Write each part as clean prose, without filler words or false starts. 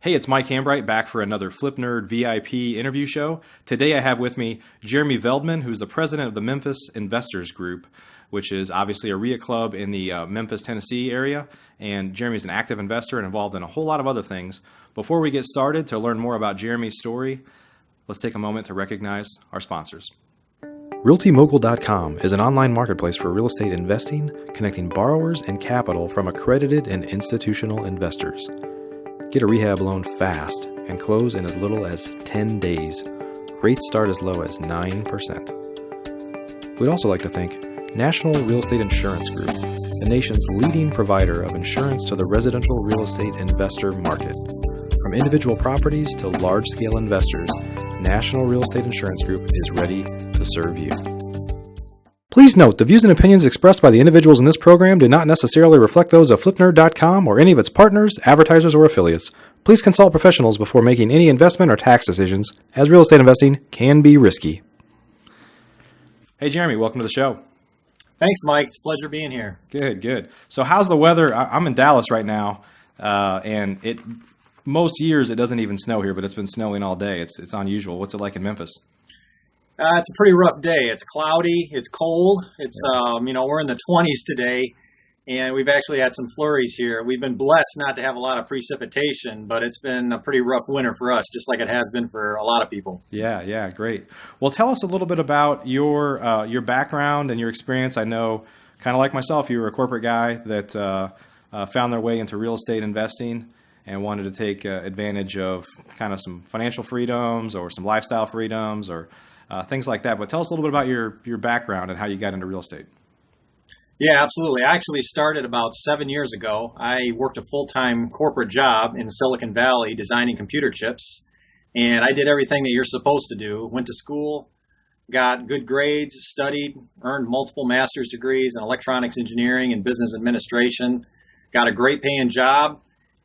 Hey, it's Mike Hambright back for another Flip Nerd VIP interview show. Today I have with me Jeremy Veldman, who's the president of the Memphis Investors Group, which is obviously a REIA club in the Memphis, Tennessee area. And Jeremy's an active investor and involved in a whole lot of other things. Before we get started, to learn more about Jeremy's story, let's take a moment to recognize our sponsors. RealtyMogul.com is an online marketplace for real estate investing, connecting borrowers and capital from accredited and institutional investors. Get a rehab loan fast and close in as little as 10 days. Rates start as low as 9%. We'd also like to thank National Real Estate Insurance Group, the nation's leading provider of insurance to the residential real estate investor market. From individual properties to large-scale investors, National Real Estate Insurance Group is ready to serve you. Please note, the views and opinions expressed by the individuals in this program do not necessarily reflect those of FlipNerd.com or any of its partners, advertisers, or affiliates. Please consult professionals before making any investment or tax decisions, as real estate investing can be risky. Hey, Jeremy, welcome to the show. Thanks, Mike. It's a pleasure being here. Good. So how's the weather? I'm in Dallas right now, and most years it doesn't even snow here, but it's been snowing all day. It's unusual. What's it like in Memphis? It's a pretty rough day. It's cloudy. It's cold. It's, we're in the 20s today, and we've actually had some flurries here. We've been blessed not to have a lot of precipitation, but it's been a pretty rough winter for us, just like it has been for a lot of people. Yeah, great. Well, tell us a little bit about your background and your experience. I know, kind of like myself, you were a corporate guy that found their way into real estate investing and wanted to take advantage of kind of some financial freedoms or some lifestyle freedoms or things like that. But tell us a little bit about your background and how you got into real estate. Yeah, absolutely. I actually started about 7 years ago. I worked a full-time corporate job in Silicon Valley designing computer chips, and I did everything that you're supposed to do. Went to school, got good grades, studied, earned multiple master's degrees in electronics engineering and business administration, got a great paying job,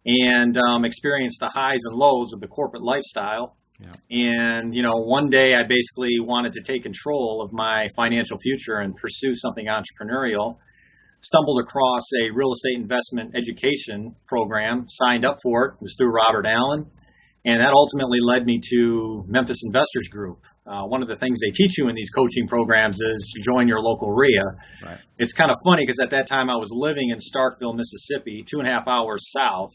and experienced the highs and lows of the corporate lifestyle. Yeah. And, one day I basically wanted to take control of my financial future and pursue something entrepreneurial. Stumbled across a real estate investment education program, signed up for it. It was through Robert Allen. And that ultimately led me to Memphis Investors Group. One of the things they teach you in these coaching programs is join your local REIA. Right. It's kind of funny because at that time I was living in Starkville, Mississippi, 2.5 hours south.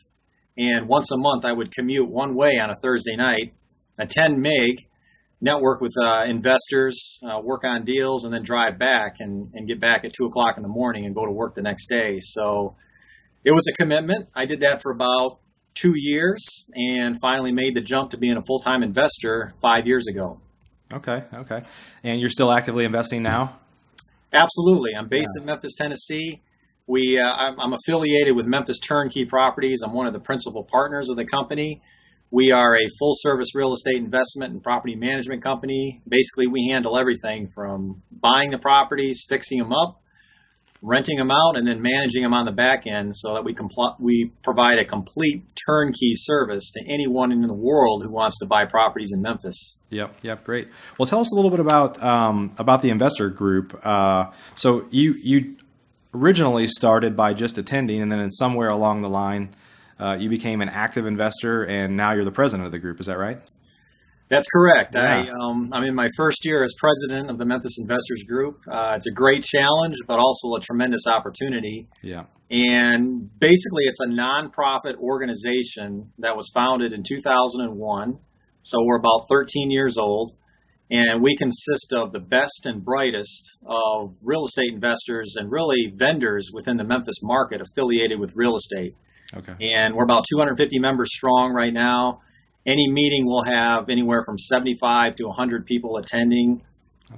And once a month I would commute one way on a Thursday night, attend MIG, network with investors, work on deals, and then drive back and get back at 2 o'clock in the morning and go to work the next day. So it was a commitment. I did that for about 2 years and finally made the jump to being a full-time investor 5 years ago. Okay. And you're still actively investing now? Absolutely. I'm based in Memphis, Tennessee. I'm affiliated with Memphis Turnkey Properties. I'm one of the principal partners of the company. We are a full-service real estate investment and property management company. Basically, we handle everything from buying the properties, fixing them up, renting them out, and then managing them on the back end so that we provide a complete turnkey service to anyone in the world who wants to buy properties in Memphis. Yep, great. Well, tell us a little bit about the investor group. So you originally started by just attending, and then somewhere along the line, you became an active investor, and now you're the president of the group. Is that right? That's correct. Yeah. I'm in my first year as president of the Memphis Investors Group. It's a great challenge, but also a tremendous opportunity. Yeah. And basically, it's a nonprofit organization that was founded in 2001. So we're about 13 years old, and we consist of the best and brightest of real estate investors and really vendors within the Memphis market affiliated with real estate. Okay. And we're about 250 members strong right now. Any meeting will have anywhere from 75 to 100 people attending,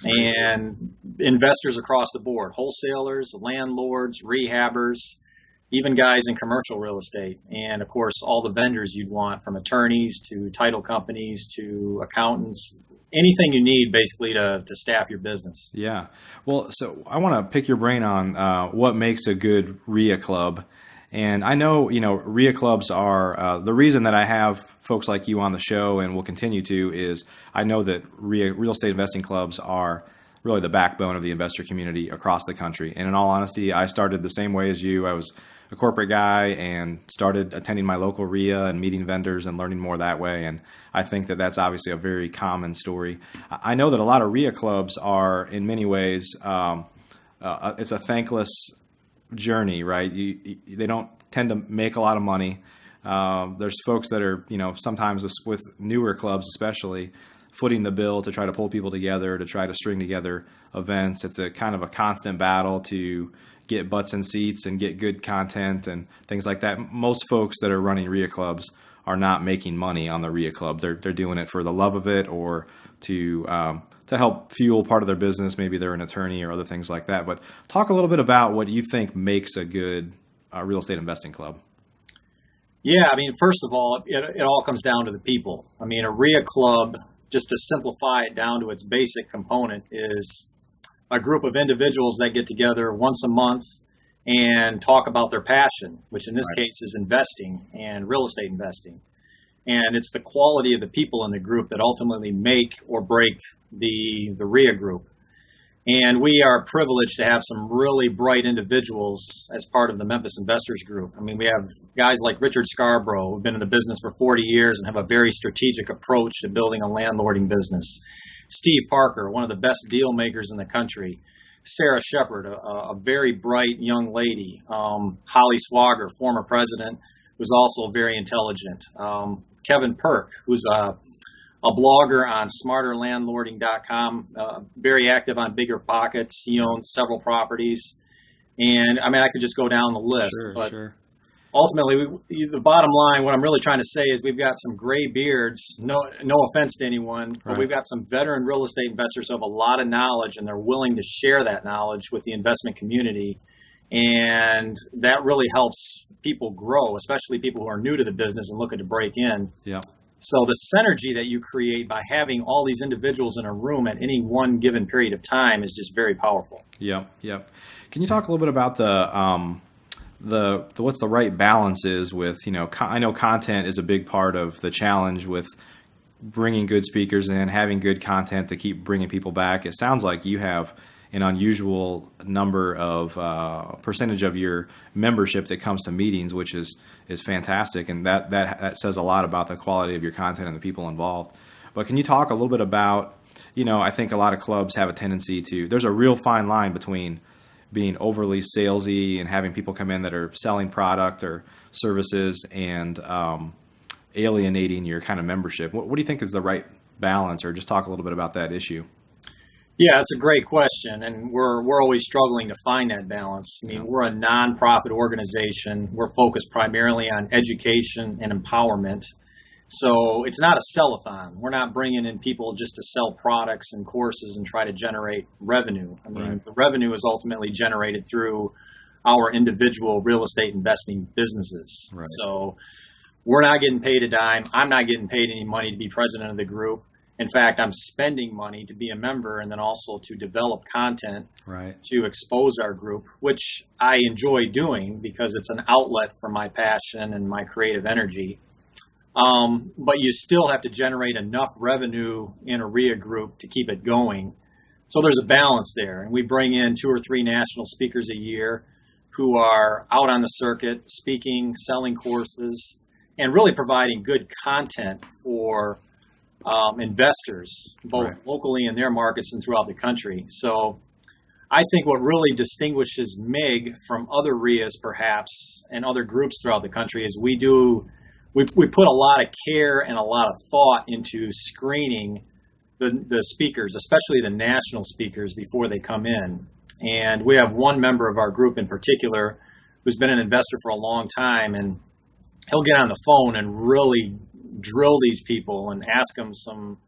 and investors across the board, wholesalers, landlords, rehabbers, even guys in commercial real estate. And of course, all the vendors you'd want, from attorneys to title companies to accountants, anything you need basically to staff your business. Yeah. Well, so I want to pick your brain on what makes a good REIA club. And I know, REIA clubs are the reason that I have folks like you on the show and will continue to is I know that real estate investing clubs are really the backbone of the investor community across the country. And in all honesty, I started the same way as you. I was a corporate guy and started attending my local REIA and meeting vendors and learning more that way. And I think that that's obviously a very common story. I know that a lot of REIA clubs are, in many ways, it's a thankless journey, right? They don't tend to make a lot of money. There's folks that are, sometimes with newer clubs especially, footing the bill to try to pull people together, to try to string together events. It's a kind of a constant battle to get butts in seats and get good content and things like that. Most folks that are running REIA clubs are not making money on the REIA club. They're doing it for the love of it, or to help fuel part of their business. Maybe they're an attorney or other things like that. But talk a little bit about what you think makes a good real estate investing club. Yeah, first of all, it all comes down to the people. A REIA club, just to simplify it down to its basic component, is a group of individuals that get together once a month and talk about their passion, which in this case is investing and real estate investing. And it's the quality of the people in the group that ultimately make or break the REIA group. And we are privileged to have some really bright individuals as part of the Memphis Investors Group. We have guys like Richard Scarborough, who've been in the business for 40 years and have a very strategic approach to building a landlording business. Steve Parker, one of the best deal makers in the country. Sarah Shepard, a very bright young lady. Holly Swager, former president, who's also very intelligent. Kevin Perk, who's a blogger on smarterlandlording.com, very active on Bigger Pockets. He owns several properties. And I could just go down the list. Sure. Ultimately, the bottom line, what I'm really trying to say is we've got some gray beards, no offense to anyone, but we've got some veteran real estate investors who have a lot of knowledge, and they're willing to share that knowledge with the investment community. And that really helps people grow, especially people who are new to the business and looking to break in. Yeah. So the synergy that you create by having all these individuals in a room at any one given period of time is just very powerful. Yep. Can you talk a little bit about the what's the right balance is with, I know content is a big part of the challenge with bringing good speakers in, having good content to keep bringing people back. It sounds like you have an unusual number of percentage of your membership that comes to meetings, which is fantastic, and that says a lot about the quality of your content and the people involved. But can you talk a little bit about, I think a lot of clubs have a tendency to, there's a real fine line between being overly salesy and having people come in that are selling product or services and alienating your kind of membership. What do you think is the right balance, or just talk a little bit about that issue? Yeah, it's a great question, and we're always struggling to find that balance. We're a nonprofit organization. We're focused primarily on education and empowerment. So it's not a sell-a-thon. We're not bringing in people just to sell products and courses and try to generate revenue. The revenue is ultimately generated through our individual real estate investing businesses. Right. So we're not getting paid a dime. I'm not getting paid any money to be president of the group. In fact, I'm spending money to be a member and then also to develop content to expose our group, which I enjoy doing because it's an outlet for my passion and my creative energy. But you still have to generate enough revenue in a REIA group to keep it going. So there's a balance there. And we bring in 2 or 3 national speakers a year who are out on the circuit, speaking, selling courses, and really providing good content for investors, both locally in their markets and throughout the country. So I think what really distinguishes MIG from other REIAs perhaps and other groups throughout the country is we put a lot of care and a lot of thought into screening the speakers, especially the national speakers, before they come in. And we have one member of our group in particular who's been an investor for a long time, and he'll get on the phone and really drill these people and ask them some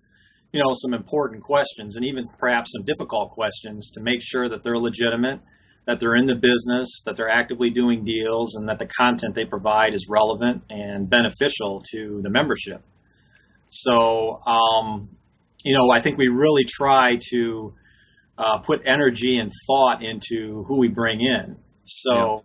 important questions, and even perhaps some difficult questions, to make sure that they're legitimate, that they're in the business, that they're actively doing deals, and that the content they provide is relevant and beneficial to the membership. So, I think we really try to put energy and thought into who we bring in. So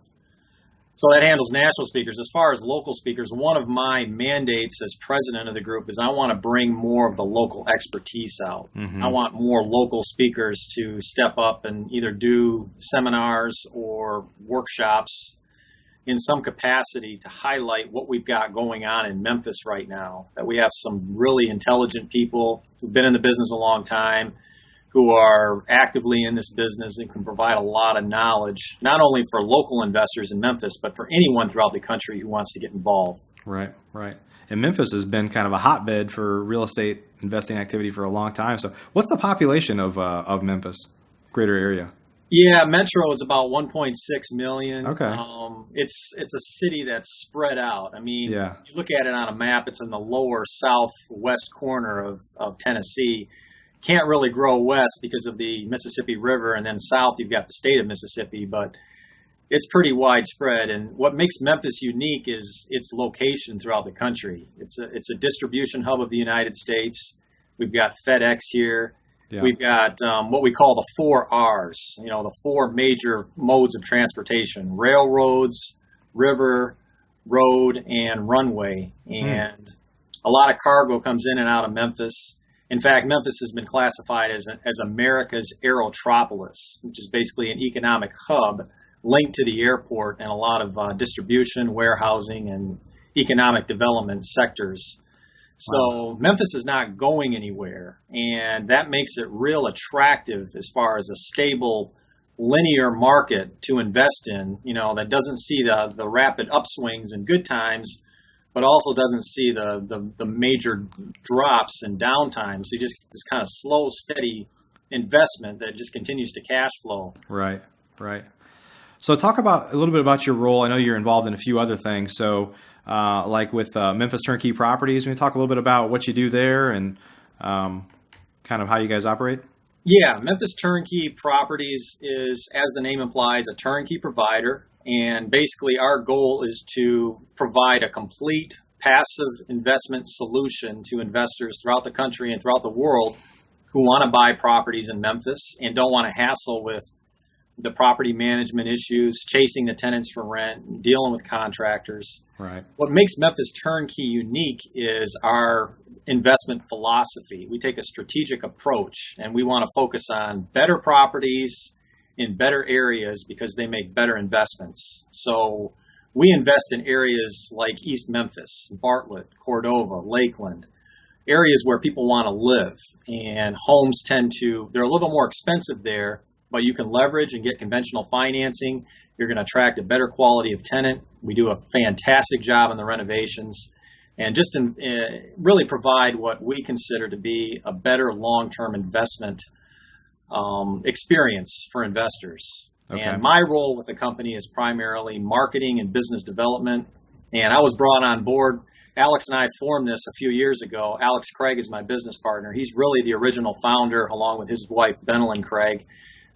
So that handles national speakers. As far as local speakers, one of my mandates as president of the group is I want to bring more of the local expertise out. Mm-hmm. I want more local speakers to step up and either do seminars or workshops in some capacity to highlight what we've got going on in Memphis right now. That we have some really intelligent people who've been in the business a long time, who are actively in this business and can provide a lot of knowledge, not only for local investors in Memphis, but for anyone throughout the country who wants to get involved. Right, right. And Memphis has been kind of a hotbed for real estate investing activity for a long time. So what's the population of Memphis, greater area? Yeah, Metro is about 1.6 million. Okay. It's a city that's spread out. I mean, Yeah. you look at it on a map, it's in the lower southwest corner of Tennessee. Can't really grow west because of the Mississippi River, and then south you've got the state of Mississippi, but it's pretty widespread. And what makes Memphis unique is its location throughout the country. It's a distribution hub of the United States. We've got FedEx here. Yeah. We've got what we call the 4 R's, the 4 major modes of transportation: railroads, river, road, and runway. And a lot of cargo comes in and out of Memphis. In fact, Memphis has been classified as America's aerotropolis, which is basically an economic hub linked to the airport and a lot of distribution, warehousing, and economic development sectors. So Memphis is not going anywhere, and that makes it real attractive as far as a stable, linear market to invest in, that doesn't see the rapid upswings in good times, but also doesn't see the major drops and downtimes. So just this kind of slow, steady investment that just continues to cash flow. Right, right. So talk a little bit about your role. I know you're involved in a few other things. So like with Memphis Turnkey Properties, can you talk a little bit about what you do there and kind of how you guys operate? Yeah, Memphis Turnkey Properties is, as the name implies, a turnkey provider. And basically our goal is to provide a complete passive investment solution to investors throughout the country and throughout the world who want to buy properties in Memphis and don't want to hassle with the property management issues, chasing the tenants for rent, dealing with contractors. Right. What makes Memphis Turnkey unique is our investment philosophy. We take a strategic approach, and we want to focus on better properties in better areas because they make better investments. So we invest in areas like East Memphis, Bartlett, Cordova, Lakeland, areas where people want to live, and homes they're a little bit more expensive there, but you can leverage and get conventional financing. You're going to attract a better quality of tenant. We do a fantastic job in the renovations and just really provide what we consider to be a better long-term investment experience for investors. Okay. And my role with the company is primarily marketing and business development. And I was brought on board. Alex and I formed this a few years ago. Alex Craig is my business partner. He's really the original founder, along with his wife, Benelin Craig.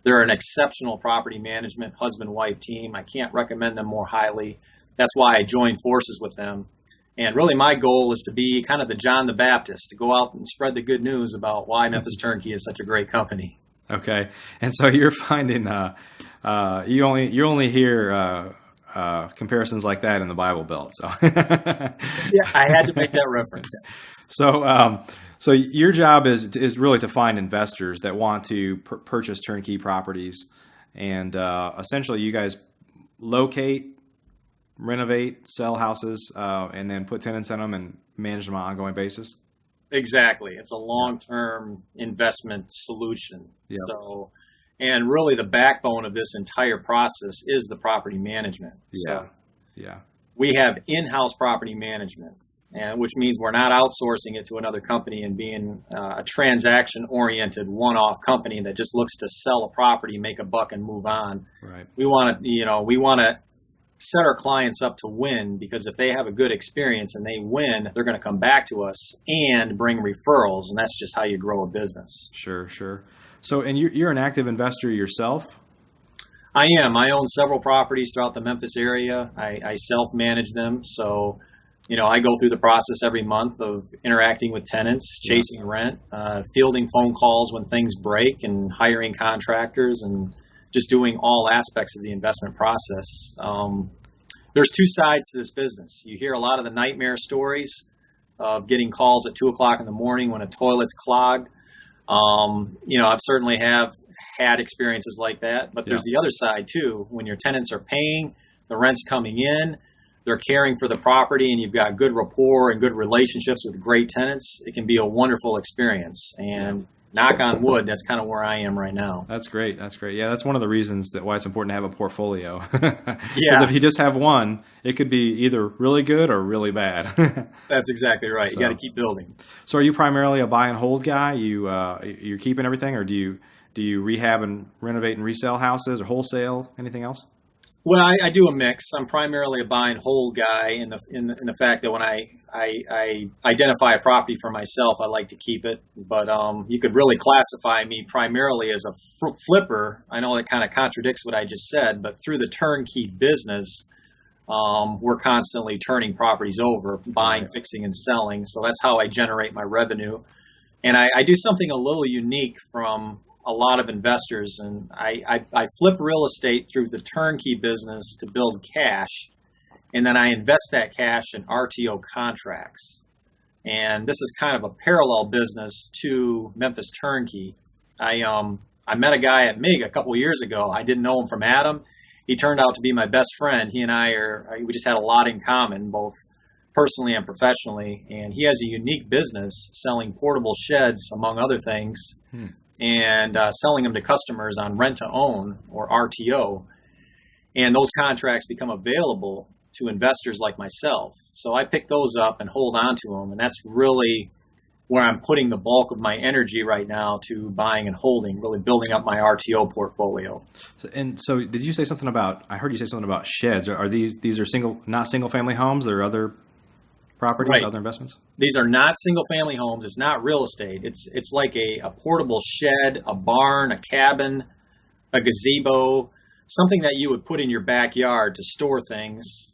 They're an exceptional property management husband-wife team. I can't recommend them more highly. That's why I joined forces with them. And really my goal is to be kind of the John the Baptist, to go out and spread the good news about why Memphis Turnkey is such a great company. Okay. And so you're finding you only hear comparisons like that in the Bible Belt. So yeah, I had to make that reference. So your job is really to find investors that want to purchase turnkey properties, and essentially you guys locate, renovate, sell houses, and then put tenants in them and manage them on an ongoing basis. Exactly. It's a long-term investment solution. Yep. So, and really the backbone of this entire process is the property management. So we have in-house property management, and which means we're not outsourcing it to another company and being a transaction-oriented one-off company that just looks to sell a property, make a buck, and move on. Right. We want to set our clients up to win, because if they have a good experience and they win, they're going to come back to us and bring referrals, and that's just how you grow a business. Sure. So, and you're an active investor yourself? I am. I own several properties throughout the Memphis area. I self-manage them. So, I go through the process every month of interacting with tenants, chasing rent, fielding phone calls when things break, and hiring contractors, and just doing all aspects of the investment process. There's two sides to this business. You hear a lot of the nightmare stories of getting calls at 2 o'clock in the morning when a toilet's clogged. I've certainly have had experiences like that, but there's the other side too. When your tenants are paying, the rent's coming in, they're caring for the property, and you've got good rapport and good relationships with great tenants, it can be a wonderful experience. And knock on wood, that's kind of where I am right now. That's great. That's great. Yeah, that's one of the reasons why it's important to have a portfolio. Yeah. If you just have one, it could be either really good or really bad. That's exactly right. You got to keep building. So are you primarily a buy and hold guy? You're keeping everything, or do you rehab and renovate and resell houses, or wholesale, anything else? Well, I do a mix. I'm primarily a buy and hold guy in the fact that when I identify a property for myself, I like to keep it. But you could really classify me primarily as a flipper. I know that kind of contradicts what I just said, but through the turnkey business, we're constantly turning properties over, buying, fixing, and selling. So that's how I generate my revenue. And I do something a little unique from a lot of investors, and I flip real estate through the turnkey business to build cash, and then I invest that cash in RTO contracts. And this is kind of a parallel business to Memphis Turnkey. I met a guy at MIG a couple of years ago. I didn't know him from Adam. He turned out to be my best friend. He and we just had a lot in common, both personally and professionally. And he has a unique business selling portable sheds, among other things. And selling them to customers on rent to own, or RTO. And those contracts become available to investors like myself. So I pick those up and hold on to them. And that's really where I'm putting the bulk of my energy right now, to buying and holding, really building up my RTO portfolio. So did you say something about, I heard you say something about sheds. Are these are not single family homes? There are other properties, right, other investments? These are not single-family homes. It's not real estate. It's like a portable shed, a barn, a cabin, a gazebo, something that you would put in your backyard to store things.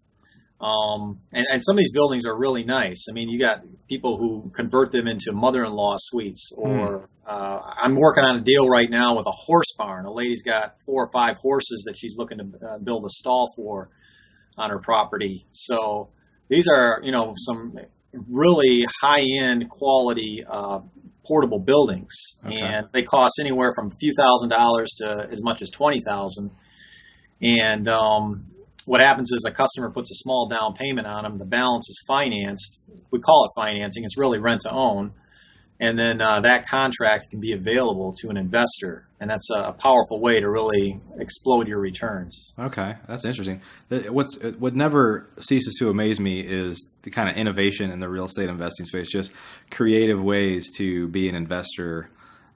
And some of these buildings are really nice. I mean, you got people who convert them into mother-in-law suites. Or I'm working on a deal right now with a horse barn. A lady's got 4 or 5 horses that she's looking to build a stall for on her property. So these are, some really high-end quality portable buildings, and they cost anywhere from a few $1,000s to as much as $20,000. And what happens is a customer puts a small down payment on them. The balance is financed. We call it financing. It's really rent to own. And then that contract can be available to an investor. And that's a powerful way to really explode your returns. Okay, that's interesting. What never ceases to amaze me is the kind of innovation in the real estate investing space, just creative ways to be an investor.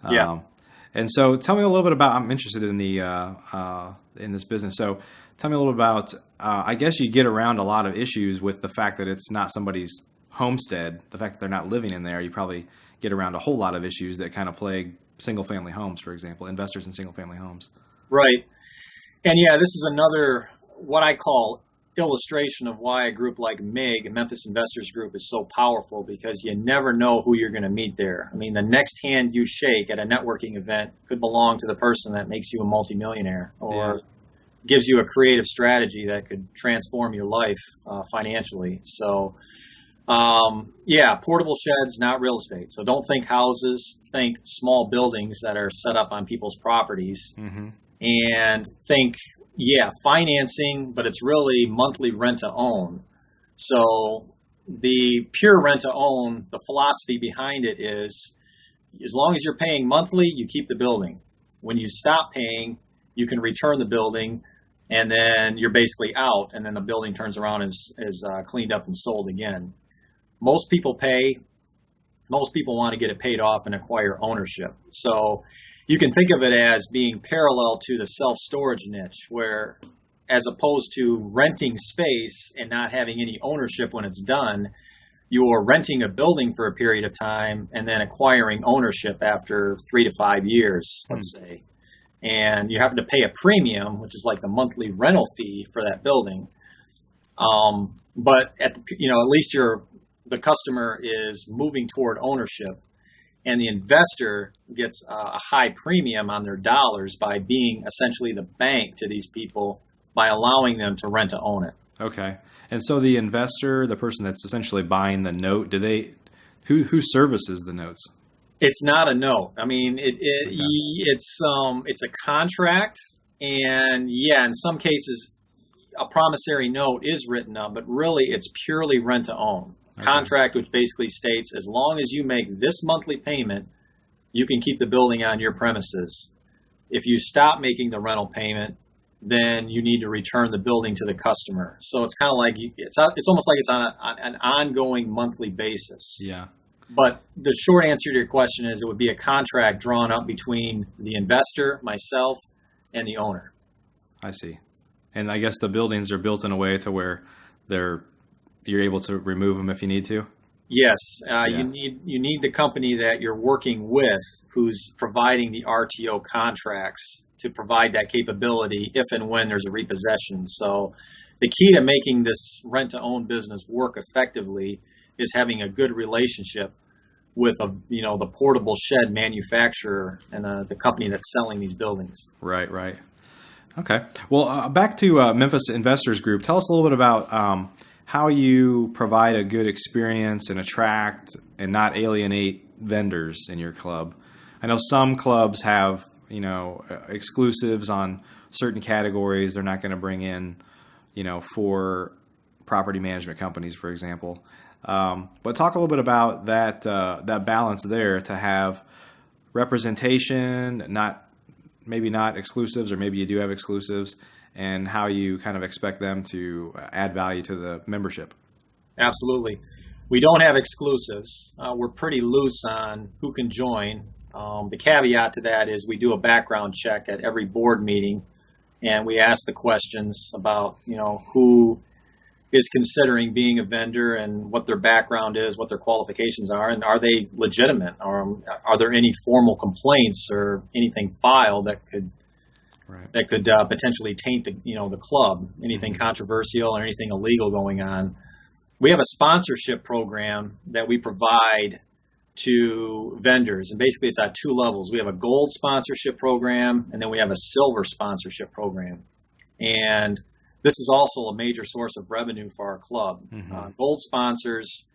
And so tell me a little bit about, I'm interested in in this business. So tell me a little bit about, I guess you get around a lot of issues with the fact that it's not somebody's homestead, the fact that they're not living in there. You probably get around a whole lot of issues that kind of plague single-family homes, for example, investors in single-family homes. Right. And this is another, what I call, illustration of why a group like MIG, Memphis Investors Group, is so powerful, because you never know who you're going to meet there. I mean, the next hand you shake at a networking event could belong to the person that makes you a multimillionaire, or gives you a creative strategy that could transform your life financially. So, portable sheds, not real estate. So don't think houses, think small buildings that are set up on people's properties. And think, financing, but it's really monthly rent to own. So the pure rent to own, the philosophy behind it is, as long as you're paying monthly, you keep the building. When you stop paying, you can return the building, and then you're basically out, and then the building turns around and is cleaned up and sold again. Most people pay. Most people want to get it paid off and acquire ownership. So you can think of it as being parallel to the self-storage niche, where, as opposed to renting space and not having any ownership when it's done, you're renting a building for a period of time and then acquiring ownership after 3 to 5 years, let's say. And you have to pay a premium, which is like the monthly rental fee for that building. But at least the customer is moving toward ownership, and the investor gets a high premium on their dollars by being essentially the bank to these people by allowing them to rent to own it. Okay. And so the investor, the person that's essentially buying the note, who services the notes? It's not a note. I mean, Okay. it's a contract, and yeah, in some cases, a promissory note is written up, but really it's purely rent to own contract, which basically states as long as you make this monthly payment, you can keep the building on your premises. If you stop making the rental payment, then you need to return the building to the customer. So it's kind of like it's almost like it's on an ongoing monthly basis. Yeah. But the short answer to your question is it would be a contract drawn up between the investor, myself, and the owner. I see. And I guess the buildings are built in a way to where you're able to remove them if you need to. Yes, Yeah. you need the company that you're working with who's providing the RTO contracts to provide that capability if and when there's a repossession. So the key to making this rent-to-own business work effectively is having a good relationship with the portable shed manufacturer and the company that's selling these buildings. Right, right. Okay. Well, back to Memphis Investors Group. Tell us a little bit about how you provide a good experience and attract and not alienate vendors in your club. I know some clubs have, exclusives on certain categories. They're not going to bring in, for property management companies, for example. But talk a little bit about that balance there to have representation, maybe not exclusives, or maybe you do have exclusives, and how you kind of expect them to add value to the membership. Absolutely. We don't have exclusives. We're pretty loose on who can join. The caveat to that is we do a background check at every board meeting, and we ask the questions about, who is considering being a vendor and what their background is, what their qualifications are, and are they legitimate? Or are there any formal complaints or anything filed that could potentially taint the club? Anything controversial or anything illegal going on? We have a sponsorship program that we provide to vendors, and basically it's at two levels. We have a gold sponsorship program, and then we have a silver sponsorship program, and this is also a major source of revenue for our club. Mm-hmm. Gold sponsors,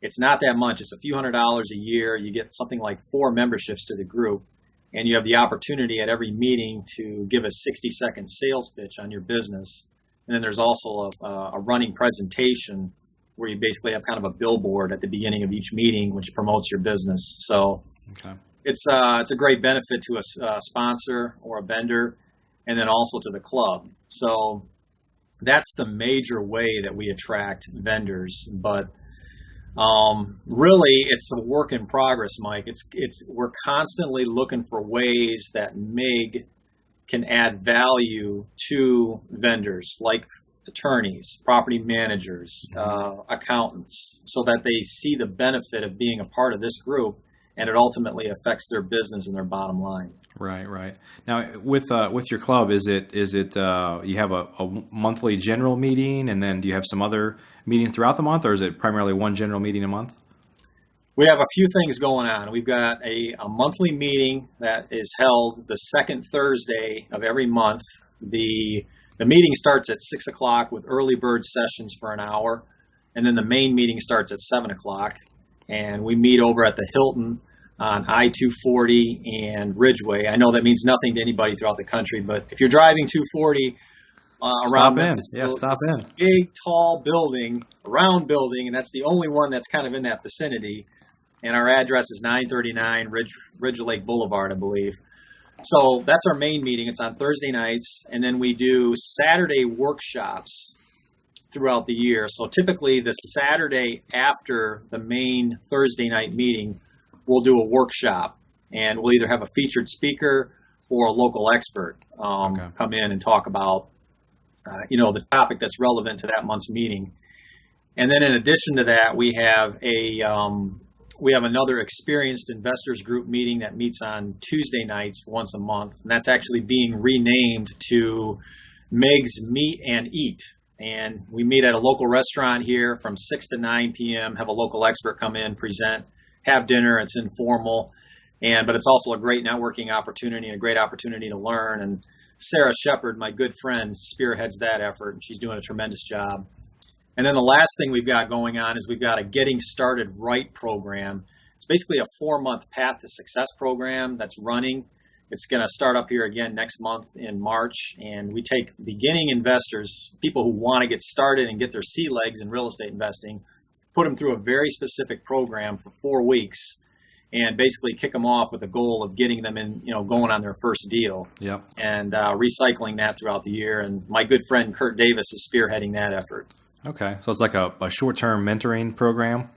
it's not that much. It's a few $100s a year. You get something like 4 memberships to the group, and you have the opportunity at every meeting to give a 60-second sales pitch on your business. And then there's also a running presentation where you basically have kind of a billboard at the beginning of each meeting, which promotes your business. So it's a great benefit to a sponsor or a vendor, and then also to the club. So that's the major way that we attract vendors. But really, it's a work in progress, Mike. We're constantly looking for ways that MIG can add value to vendors like attorneys, property managers, accountants, so that they see the benefit of being a part of this group, and it ultimately affects their business and their bottom line. Right, right. Now, with your club, is it you have a monthly general meeting, and then do you have some other meetings throughout the month, or is it primarily one general meeting a month? We have a few things going on. We've got a monthly meeting that is held the second Thursday of every month. The meeting starts at 6 o'clock with early bird sessions for an hour, and then the main meeting starts at 7 o'clock. And we meet over at the Hilton on I-240 and Ridgeway. I know that means nothing to anybody throughout the country, but if you're driving 240 around Memphis, stop in. Big, tall building, round building, and that's the only one that's kind of in that vicinity. And our address is 939 Ridge Lake Boulevard, I believe. So that's our main meeting. It's on Thursday nights, and then we do Saturday workshops throughout the year. So typically the Saturday after the main Thursday night meeting, we'll do a workshop, and we'll either have a featured speaker or a local expert come in and talk about the topic that's relevant to that month's meeting. And then in addition to that, we have another experienced investors group meeting that meets on Tuesday nights once a month, and that's actually being renamed to Meg's Meet and Eat. And we meet at a local restaurant here from 6 to 9 p.m., have a local expert come in, present, have dinner. It's informal, but it's also a great networking opportunity and a great opportunity to learn. And Sarah Shepard, my good friend, spearheads that effort, and she's doing a tremendous job. And then the last thing we've got going on is we've got a Getting Started Right program. It's basically a 4-month Path to Success program that's running. It's going to start up here again next month in March, and we take beginning investors, people who want to get started and get their sea legs in real estate investing, put them through a very specific program for 4 weeks, and basically kick them off with a goal of getting them in, going on their first deal. Yep. And recycling that throughout the year. And my good friend Kurt Davis is spearheading that effort. Okay. So it's like a short-term mentoring program?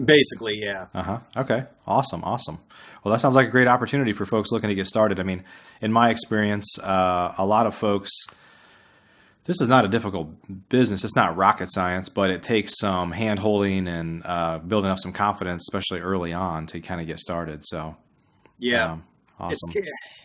Basically, yeah. Okay. Awesome. Well, that sounds like a great opportunity for folks looking to get started. I mean, in my experience, a lot of folks, this is not a difficult business. It's not rocket science, but it takes some hand-holding and building up some confidence, especially early on, to kind of get started. So, yeah. Awesome.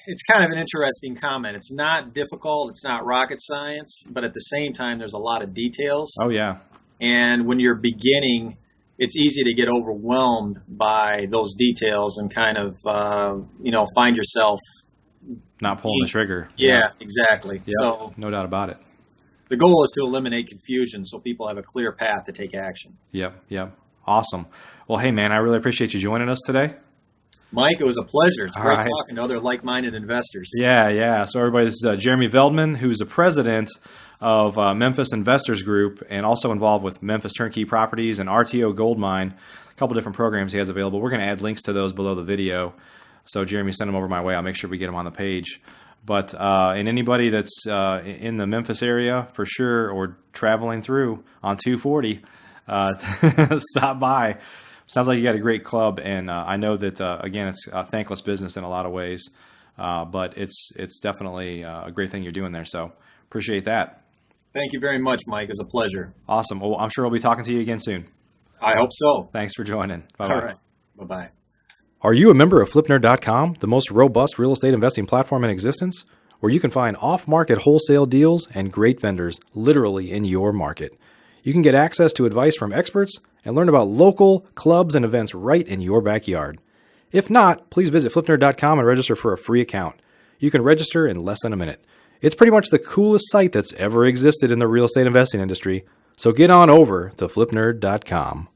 It's kind of an interesting comment. It's not difficult. It's not rocket science, but at the same time, there's a lot of details. Oh, yeah. And when you're beginning, it's easy to get overwhelmed by those details and kind of, find yourself not pulling the trigger. Yeah, exactly. Yep. So no doubt about it. The goal is to eliminate confusion so people have a clear path to take action. Yep. Awesome. Well, hey, man, I really appreciate you joining us today. Mike, it was a pleasure. It's great right. talking to other like-minded investors. Yeah. So everybody, this is Jeremy Veldman, who's the president of Memphis Investors Group and also involved with Memphis Turnkey Properties and RTO Gold Mine, a couple different programs he has available. We're going to add links to those below the video. So Jeremy, send them over my way. I'll make sure we get them on the page. But and anybody that's in the Memphis area for sure, or traveling through on 240, stop by. Sounds like you got a great club, and I know that again, it's a thankless business in a lot of ways, but it's definitely a great thing you're doing there. So appreciate that. Thank you very much, Mike. It was a pleasure. Awesome. Well, I'm sure we'll be talking to you again soon. I hope so. Thanks for joining. Bye-bye. All right. Bye-bye. Are you a member of FlipNerd.com, the most robust real estate investing platform in existence, where you can find off-market wholesale deals and great vendors literally in your market? You can get access to advice from experts and learn about local clubs and events right in your backyard. If not, please visit FlipNerd.com and register for a free account. You can register in less than a minute. It's pretty much the coolest site that's ever existed in the real estate investing industry, so get on over to FlipNerd.com.